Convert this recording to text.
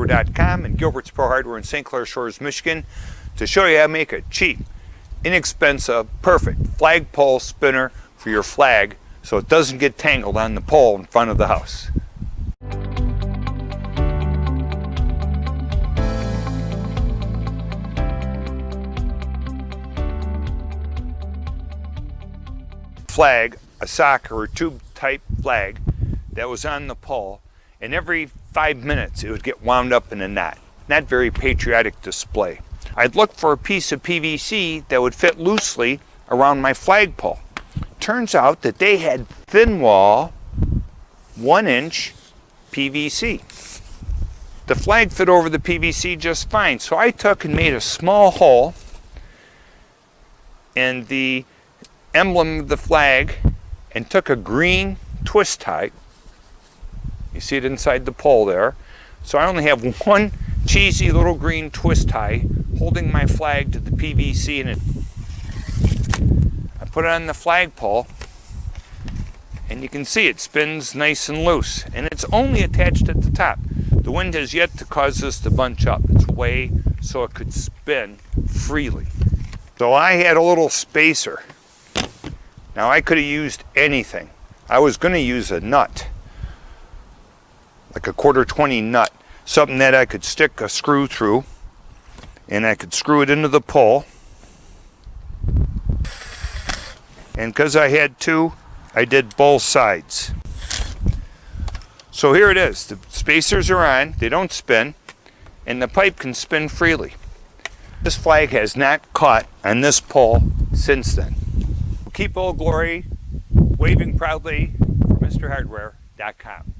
Gilbert'sProHardware.com and Gilbert's Pro Hardware in St. Clair Shores, Michigan, to show you how to make a cheap, inexpensive, perfect flagpole spinner for your flag so it doesn't get tangled on the pole in front of the house. Flag, a sock or a tube type flag that was on the pole, and every 5 minutes it would get wound up in a knot. Not very patriotic display. I'd look for a piece of PVC that would fit loosely around my flagpole. Turns out that they had thin wall 1-inch PVC. The flag fit over the PVC just fine, so I took and made a small hole in the emblem of the flag and took a green twist tie. You see it inside the pole there. So I only have one cheesy little green twist tie holding my flag to the PVC, and I put it on the flagpole, and you can see it spins nice and loose, and it's only attached at the top. The wind has yet to cause this to bunch up. It's way so it could spin freely. So I had a little spacer. Now I could have used anything. I was going to use a nut, like a 1/4-20 nut, something that I could stick a screw through, and I could screw it into the pole. And because I had two, I did both sides. So here it is. The spacers are on, they don't spin, and the pipe can spin freely. This flag has not caught on this pole since then. Keep Old Glory waving proudly for MrHardware.com.